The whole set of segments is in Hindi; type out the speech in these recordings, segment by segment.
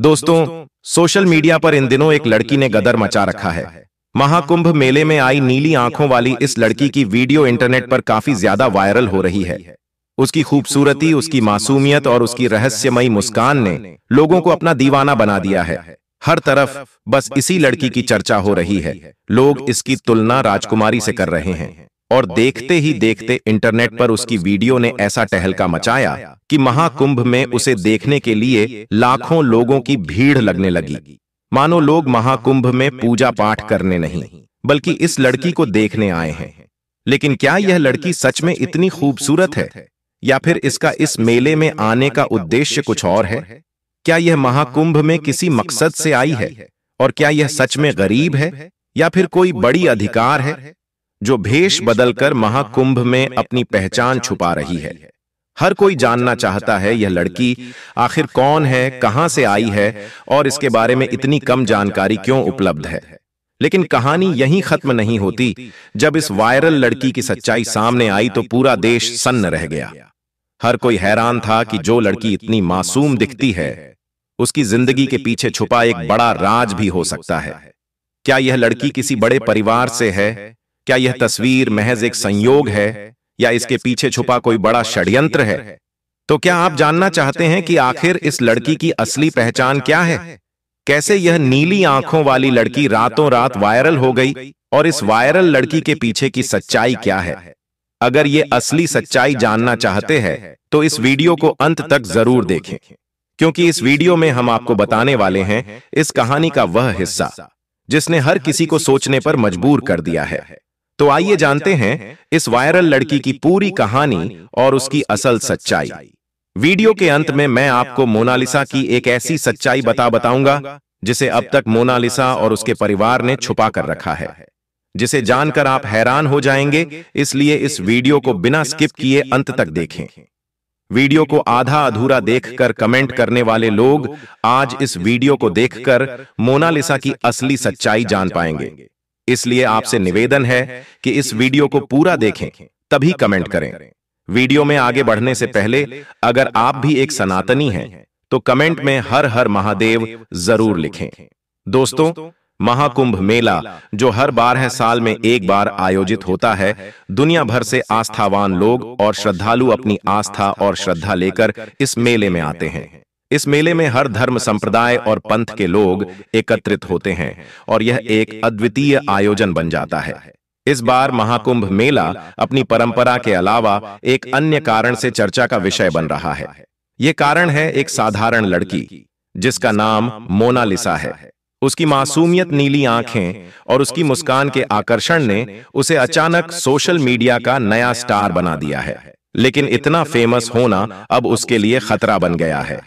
दोस्तों, सोशल मीडिया पर इन दिनों एक लड़की ने गदर मचा रखा है। महाकुंभ मेले में आई नीली आंखों वाली इस लड़की की वीडियो इंटरनेट पर काफी ज्यादा वायरल हो रही है। उसकी खूबसूरती, उसकी मासूमियत और उसकी रहस्यमयी मुस्कान ने लोगों को अपना दीवाना बना दिया है। हर तरफ बस इसी लड़की की चर्चा हो रही है। लोग इसकी तुलना राजकुमारी से कर रहे हैं और देखते ही देखते इंटरनेट पर उसकी वीडियो ने ऐसा टहलका मचाया कि महाकुंभ में उसे देखने के लिए लाखों लोगों की भीड़ लगने लगी। मानो लोग महाकुंभ में पूजा पाठ करने नहीं, बल्कि इस लड़की को देखने आए हैं। लेकिन क्या यह लड़की सच में इतनी खूबसूरत है, या फिर इसका इस मेले में आने का उद्देश्य कुछ और है? क्या यह महाकुंभ में किसी मकसद से आई है? और क्या यह सच में गरीब है, या फिर कोई बड़ी अधिकार है जो भेष बदलकर महाकुंभ में अपनी पहचान छुपा रही है? हर कोई जानना चाहता है यह लड़की आखिर कौन है, कहां से आई है और इसके बारे में इतनी कम जानकारी क्यों उपलब्ध है। लेकिन कहानी यहीं खत्म नहीं होती। जब इस वायरल लड़की की सच्चाई सामने आई तो पूरा देश सन्न रह गया। हर कोई हैरान था कि जो लड़की इतनी मासूम दिखती है, उसकी जिंदगी के पीछे छुपा एक बड़ा राज भी हो सकता है। क्या यह लड़की किसी बड़े परिवार से है? क्या यह तस्वीर महज एक संयोग है, या इसके पीछे छुपा कोई बड़ा षड्यंत्र है? तो क्या आप जानना चाहते हैं कि आखिर इस लड़की की असली पहचान क्या है? कैसे यह नीली आंखों वाली लड़की रातों रात वायरल हो गई, और इस वायरल लड़की के पीछे की सच्चाई क्या है? अगर ये असली सच्चाई जानना चाहते हैं तो इस वीडियो को अंत तक जरूर देखें, क्योंकि इस वीडियो में हम आपको बताने वाले हैं इस कहानी का वह हिस्सा जिसने हर किसी को सोचने पर मजबूर कर दिया है। तो आइए जानते हैं इस वायरल लड़की की पूरी कहानी और उसकी असल सच्चाई। वीडियो के अंत में मैं आपको मोनालिसा की एक ऐसी सच्चाई बताऊंगा जिसे अब तक मोनालिसा और उसके परिवार ने छुपा कर रखा है, जिसे जानकर आप हैरान हो जाएंगे। इसलिए इस वीडियो को बिना स्किप किए अंत तक देखें। वीडियो को आधा अधूरा देखकर कमेंट करने वाले लोग आज इस वीडियो को देखकर मोनालिसा की असली सच्चाई जान पाएंगे। इसलिए आपसे निवेदन है कि इस वीडियो को पूरा देखें, तभी कमेंट करें। वीडियो में आगे बढ़ने से पहले अगर आप भी एक सनातनी हैं तो कमेंट में हर हर महादेव जरूर लिखें। दोस्तों, महाकुंभ मेला जो हर 12 साल में एक बार आयोजित होता है, दुनिया भर से आस्थावान लोग और श्रद्धालु अपनी आस्था और श्रद्धा लेकर इस मेले में आते हैं। इस मेले में हर धर्म, संप्रदाय और पंथ के लोग एकत्रित होते हैं और यह एक अद्वितीय आयोजन बन जाता है। इस बार महाकुंभ मेला अपनी परंपरा के अलावा एक अन्य कारण से चर्चा का विषय बन रहा है। यह कारण है एक साधारण लड़की जिसका नाम मोनालिसा है। उसकी मासूमियत, नीली आंखें और उसकी मुस्कान के आकर्षण ने उसे अचानक सोशल मीडिया का नया स्टार बना दिया है। लेकिन इतना फेमस होना अब उसके लिए खतरा बन गया है।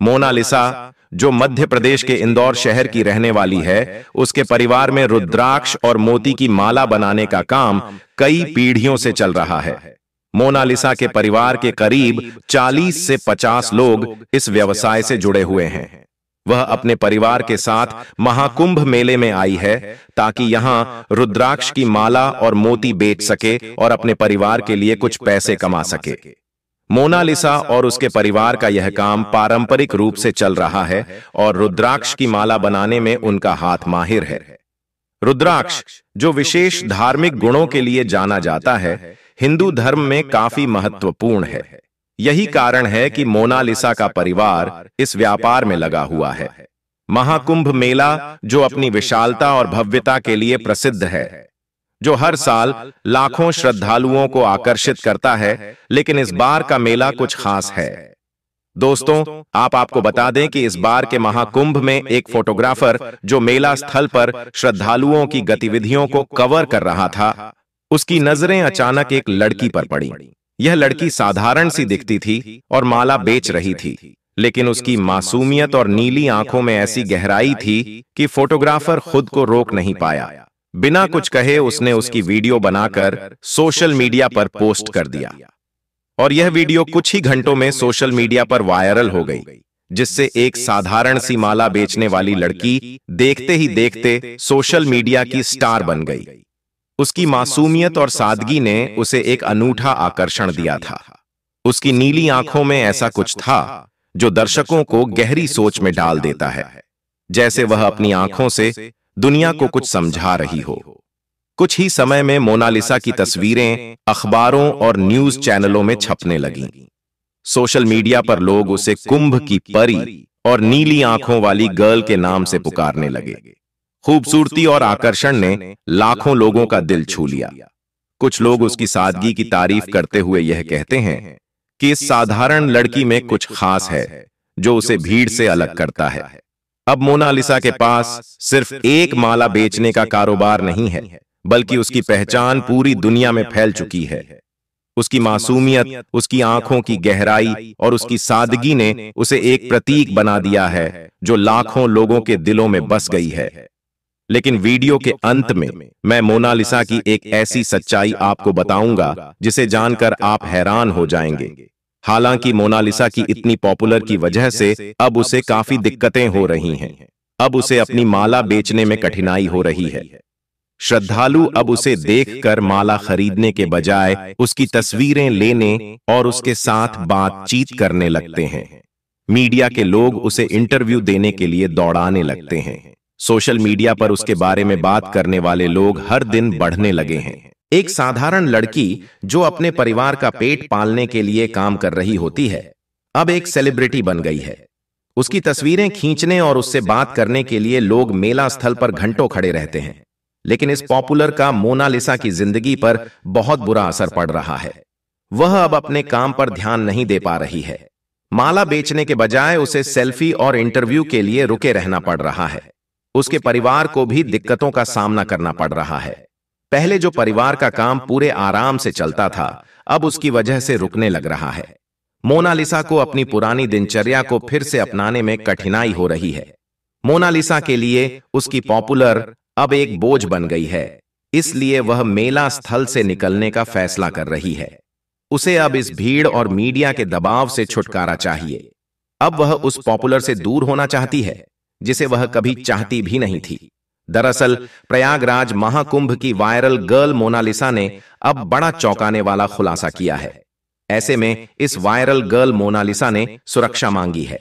मोनालिसा, जो मध्य प्रदेश के इंदौर शहर की रहने वाली है, उसके परिवार में रुद्राक्ष और मोती की माला बनाने का काम कई पीढ़ियों से चल रहा है। मोनालिसा के परिवार के करीब 40 से 50 लोग इस व्यवसाय से जुड़े हुए हैं। वह अपने परिवार के साथ महाकुंभ मेले में आई है ताकि यहां रुद्राक्ष की माला और मोती बेच सके और अपने परिवार के लिए कुछ पैसे कमा सके। मोनालिसा और उसके परिवार का यह काम पारंपरिक रूप से चल रहा है और रुद्राक्ष की माला बनाने में उनका हाथ माहिर है। रुद्राक्ष, जो विशेष धार्मिक गुणों के लिए जाना जाता है, हिंदू धर्म में काफी महत्वपूर्ण है। यही कारण है कि मोनालिसा का परिवार इस व्यापार में लगा हुआ है। महाकुंभ मेला, जो अपनी विशालता और भव्यता के लिए प्रसिद्ध है, जो हर साल लाखों श्रद्धालुओं को आकर्षित करता है, लेकिन इस बार का मेला कुछ खास है। दोस्तों, आपको बता दें कि इस बार के महाकुंभ में एक फोटोग्राफर जो मेला स्थल पर श्रद्धालुओं की गतिविधियों को कवर कर रहा था, उसकी नजरें अचानक एक लड़की पर पड़ी। यह लड़की साधारण सी दिखती थी और माला बेच रही थी, लेकिन उसकी मासूमियत और नीली आंखों में ऐसी गहराई थी कि फोटोग्राफर खुद को रोक नहीं पाया। बिना कुछ कहे उसने उसकी वीडियो बनाकर सोशल मीडिया पर पोस्ट कर दिया और यह वीडियो कुछ ही घंटों में सोशल मीडिया पर वायरल हो गई, जिससे एक साधारण सी माला बेचने वाली लड़की देखते ही देखते सोशल मीडिया की स्टार बन गई। उसकी मासूमियत और सादगी ने उसे एक अनूठा आकर्षण दिया था। उसकी नीली आंखों में ऐसा कुछ था जो दर्शकों को गहरी सोच में डाल देता है, जैसे वह अपनी आंखों से दुनिया को कुछ समझा रही हो। कुछ ही समय में मोनालिसा की तस्वीरें अखबारों और न्यूज चैनलों में छपने लगीं। सोशल मीडिया पर लोग उसे कुंभ की परी और नीली आंखों वाली गर्ल के नाम से पुकारने लगे। खूबसूरती और आकर्षण ने लाखों लोगों का दिल छू लिया। कुछ लोग उसकी सादगी की तारीफ करते हुए यह कहते हैं कि इस साधारण लड़की में कुछ खास है जो उसे भीड़ से अलग करता है। अब मोनालिसा के पास सिर्फ एक माला बेचने का कारोबार नहीं है, बल्कि उसकी पहचान पूरी दुनिया में फैल चुकी है। उसकी मासूमियत, उसकी आंखों की गहराई और उसकी सादगी ने उसे एक प्रतीक बना दिया है जो लाखों लोगों के दिलों में बस गई है। लेकिन वीडियो के अंत में मैं मोनालिसा की एक ऐसी सच्चाई आपको बताऊंगा जिसे जानकर आप हैरान हो जाएंगे। हालांकि मोनालिसा की इतनी पॉपुलर की वजह से अब उसे काफी दिक्कतें हो रही हैं। अब उसे अपनी माला बेचने में कठिनाई हो रही है। श्रद्धालु अब उसे देखकर माला खरीदने के बजाय उसकी तस्वीरें लेने और उसके साथ बातचीत करने लगते हैं। मीडिया के लोग उसे इंटरव्यू देने के लिए दौड़ाने लगते हैं। सोशल मीडिया पर उसके बारे में बात करने वाले लोग हर दिन बढ़ने लगे हैं। एक साधारण लड़की जो अपने परिवार का पेट पालने के लिए काम कर रही होती है, अब एक सेलिब्रिटी बन गई है। उसकी तस्वीरें खींचने और उससे बात करने के लिए लोग मेला स्थल पर घंटों खड़े रहते हैं। लेकिन इस पॉपुलर का मोनालिसा की जिंदगी पर बहुत बुरा असर पड़ रहा है। वह अब अपने काम पर ध्यान नहीं दे पा रही है। माला बेचने के बजाय उसे सेल्फी और इंटरव्यू के लिए रुके रहना पड़ रहा है। उसके परिवार को भी दिक्कतों का सामना करना पड़ रहा है। पहले जो परिवार का काम पूरे आराम से चलता था, अब उसकी वजह से रुकने लग रहा है। मोनालिसा को अपनी पुरानी दिनचर्या को फिर से अपनाने में कठिनाई हो रही है। मोनालिसा के लिए उसकी पॉपुलर अब एक बोझ बन गई है, इसलिए वह मेला स्थल से निकलने का फैसला कर रही है। उसे अब इस भीड़ और मीडिया के दबाव से छुटकारा चाहिए। अब वह उस पॉपुलर से दूर होना चाहती है जिसे वह कभी चाहती भी नहीं थी। दरअसल प्रयागराज महाकुंभ की वायरल गर्ल मोनालिसा ने अब बड़ा चौंकाने वाला खुलासा किया है। ऐसे में इस वायरल गर्ल मोनालिसा ने सुरक्षा मांगी है।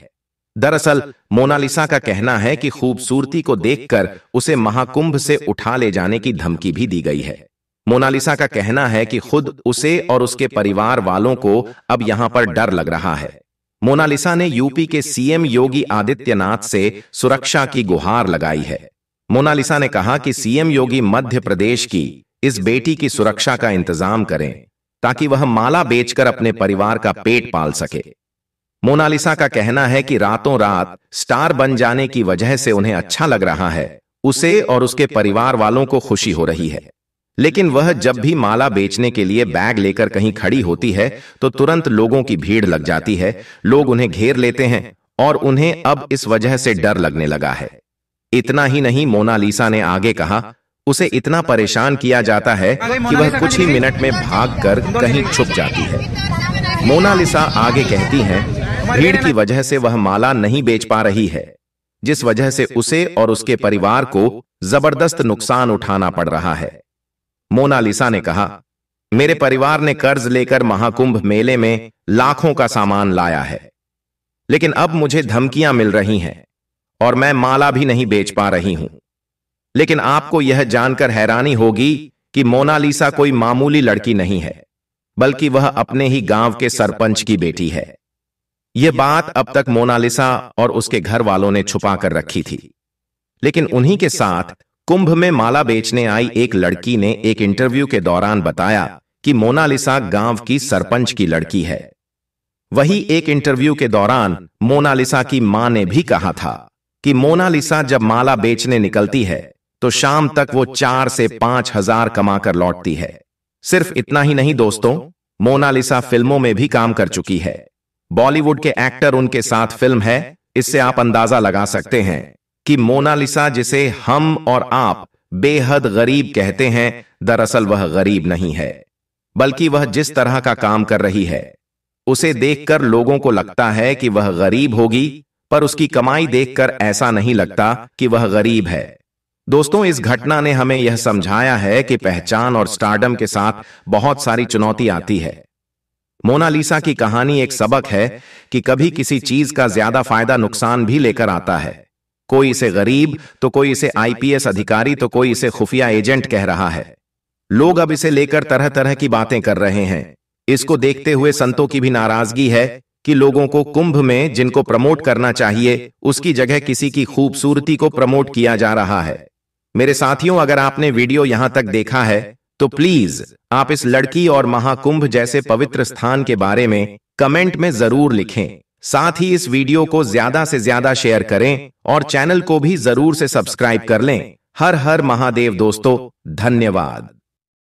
दरअसल मोनालिसा का कहना है कि खूबसूरती को देखकर उसे महाकुंभ से उठा ले जाने की धमकी भी दी गई है। मोनालिसा का कहना है कि खुद उसे और उसके परिवार वालों को अब यहां पर डर लग रहा है। मोनालिसा ने यूपी के सीएम योगी आदित्यनाथ से सुरक्षा की गुहार लगाई है। मोनालिसा ने कहा कि सीएम योगी मध्य प्रदेश की इस बेटी की सुरक्षा का इंतजाम करें ताकि वह माला बेचकर अपने परिवार का पेट पाल सके। मोनालिसा का कहना है कि रातों रात स्टार बन जाने की वजह से उन्हें अच्छा लग रहा है। उसे और उसके परिवार वालों को खुशी हो रही है। लेकिन वह जब भी माला बेचने के लिए बैग लेकर कहीं खड़ी होती है तो तुरंत लोगों की भीड़ लग जाती है। लोग उन्हें घेर लेते हैं और उन्हें अब इस वजह से डर लगने लगा है। इतना ही नहीं, मोनालिसा ने आगे कहा, उसे इतना परेशान किया जाता है कि वह कुछ ही मिनट में भागकर कहीं छुप जाती है। मोनालिसा आगे कहती हैं, भीड़ की वजह से वह माला नहीं बेच पा रही है, जिस वजह से उसे और उसके परिवार को जबरदस्त नुकसान उठाना पड़ रहा है। मोनालिसा ने कहा, मेरे परिवार ने कर्ज लेकर महाकुंभ मेले में लाखों का सामान लाया है, लेकिन अब मुझे धमकियां मिल रही हैं और मैं माला भी नहीं बेच पा रही हूं। लेकिन आपको यह जानकर हैरानी होगी कि मोनालिसा कोई मामूली लड़की नहीं है, बल्कि वह अपने ही गांव के सरपंच की बेटी है। यह बात अब तक मोनालिसा और उसके घर वालों ने छुपा कर रखी थी। लेकिन उन्हीं के साथ कुंभ में माला बेचने आई एक लड़की ने एक इंटरव्यू के दौरान बताया कि मोनालिसा गांव की सरपंच की लड़की है। वही एक इंटरव्यू के दौरान मोनालिसा की मां ने भी कहा था कि मोनालिसा जब माला बेचने निकलती है तो शाम तक वो 4 से 5 हजार कमाकर लौटती है। सिर्फ इतना ही नहीं दोस्तों, मोनालिसा फिल्मों में भी काम कर चुकी है। बॉलीवुड के एक्टर उनके साथ फिल्म है। इससे आप अंदाजा लगा सकते हैं कि मोनालिसा, जिसे हम और आप बेहद गरीब कहते हैं, दरअसल वह गरीब नहीं है, बल्कि वह जिस तरह का काम कर रही है उसे देखकर लोगों को लगता है कि वह गरीब होगी, पर उसकी कमाई देखकर ऐसा नहीं लगता कि वह गरीब है। दोस्तों, इस घटना ने हमें यह समझाया है कि पहचान और स्टारडम के साथ बहुत सारी चुनौती आती है। मोनालिसा की कहानी एक सबक है कि कभी किसी चीज का ज्यादा फायदा नुकसान भी लेकर आता है। कोई इसे गरीब, तो कोई इसे आईपीएस अधिकारी, तो कोई इसे खुफिया एजेंट कह रहा है। लोग अब इसे लेकर तरह तरह की बातें कर रहे हैं। इसको देखते हुए संतों की भी नाराजगी है कि लोगों को कुंभ में जिनको प्रमोट करना चाहिए उसकी जगह किसी की खूबसूरती को प्रमोट किया जा रहा है। मेरे साथियों, अगर आपने वीडियो यहां तक देखा है तो प्लीज आप इस लड़की और महाकुंभ जैसे पवित्र स्थान के बारे में कमेंट में जरूर लिखें। साथ ही इस वीडियो को ज्यादा से ज्यादा शेयर करें और चैनल को भी जरूर से सब्सक्राइब कर लें। हर हर महादेव दोस्तों, धन्यवाद।